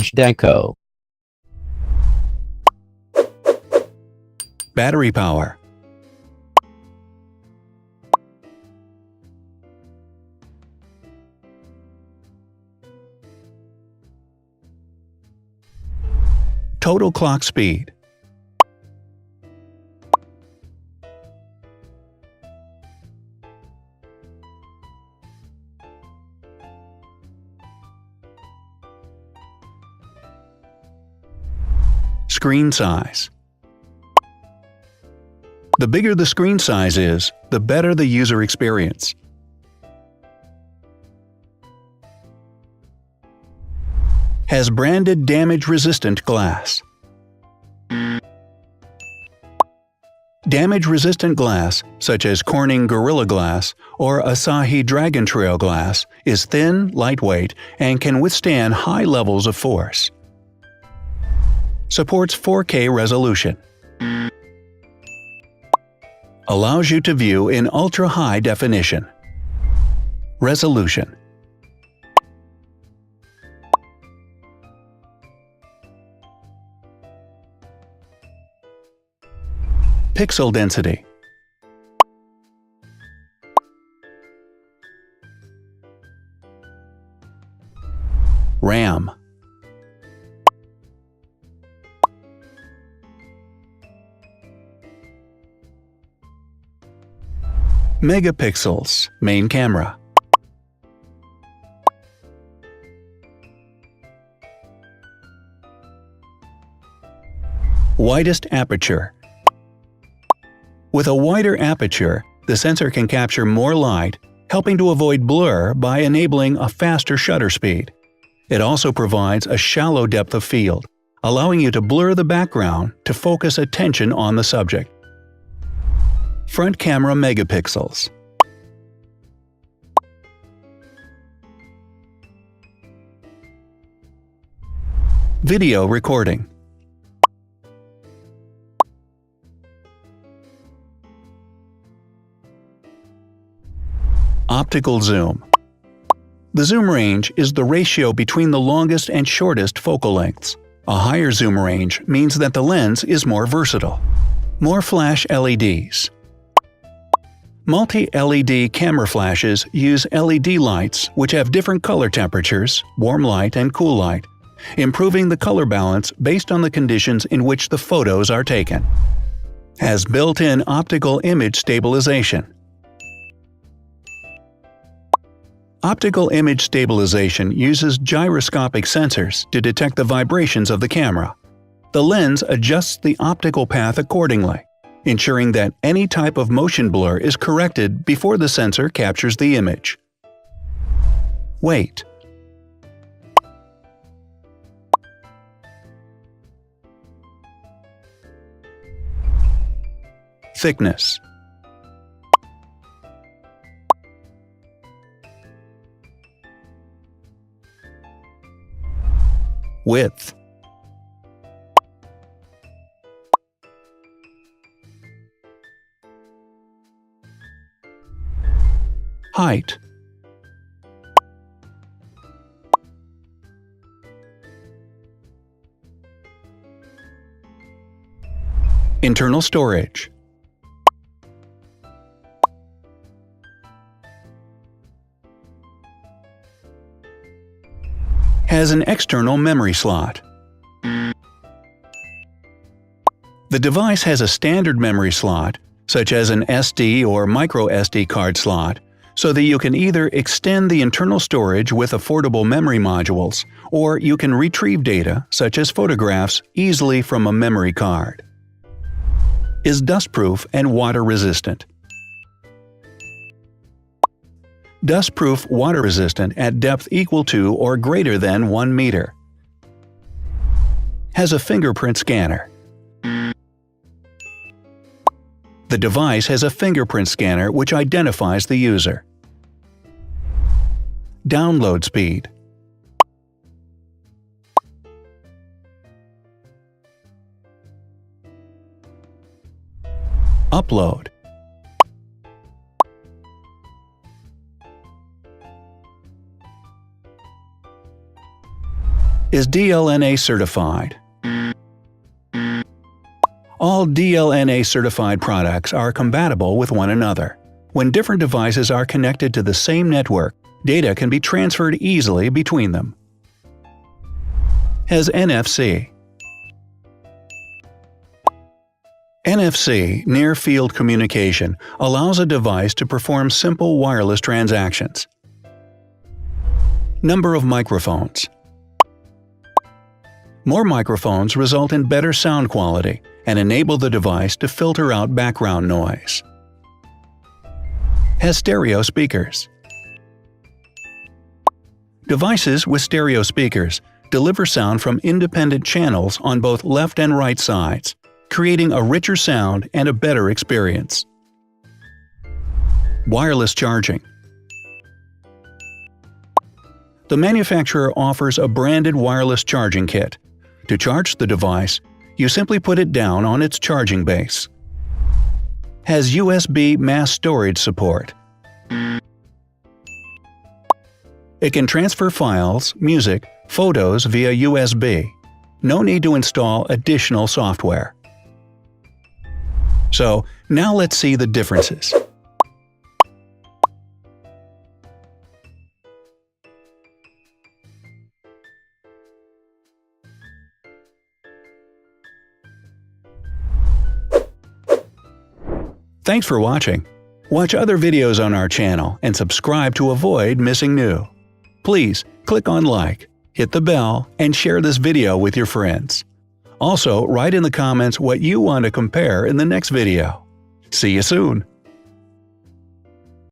Zhdanko. Battery power. Total clock speed. Screen size. The bigger the screen size is, the better the user experience. Has branded damage-resistant glass. Damage-resistant glass, such as Corning Gorilla Glass or Asahi Dragon Trail glass, is thin, lightweight, and can withstand high levels of force. Supports 4K resolution. Allows you to view in ultra-high definition. Resolution. Pixel density. RAM. Megapixels, main camera. Widest aperture. With a wider aperture, the sensor can capture more light, helping to avoid blur by enabling a faster shutter speed. It also provides a shallow depth of field, allowing you to blur the background to focus attention on the subject. Front camera megapixels. Video recording. Optical zoom. The zoom range is the ratio between the longest and shortest focal lengths. A higher zoom range means that the lens is more versatile. More flash LEDs. Multi-LED camera flashes use LED lights which have different color temperatures, warm light and cool light, improving the color balance based on the conditions in which the photos are taken. Has built-in optical image stabilization. Optical image stabilization uses gyroscopic sensors to detect the vibrations of the camera. The lens adjusts the optical path accordingly, ensuring that any type of motion blur is corrected before the sensor captures the image. Weight. Thickness. Width. Height. Internal storage. Has an external memory slot. The device has a standard memory slot, such as an SD or micro SD card slot, so that you can either extend the internal storage with affordable memory modules, or you can retrieve data, such as photographs, easily from a memory card. Is dustproof and water-resistant. Dustproof water-resistant at depth equal to or greater than 1 meter. Has a fingerprint scanner. The device has a fingerprint scanner which identifies the user. Download speed. Upload. is DLNA certified. All DLNA certified products are compatible with one another. When different devices are connected to the same network, data can be transferred easily between them. Has NFC. NFC, Near Field Communication, allows a device to perform simple wireless transactions. Number of microphones. More microphones result in better sound quality and enable the device to filter out background noise. Has stereo speakers. Devices with stereo speakers deliver sound from independent channels on both left and right sides, creating a richer sound and a better experience. Wireless charging. The manufacturer offers a branded wireless charging kit. To charge the device, you simply put it down on its charging base. Has USB mass storage support. It can transfer files, music, photos via USB. No need to install additional software. So, now let's see the differences. Thanks for watching. Watch other videos on our channel and subscribe to avoid missing new. Please click on like, hit the bell, and share this video with your friends. Also, write in the comments what you want to compare in the next video. See you soon!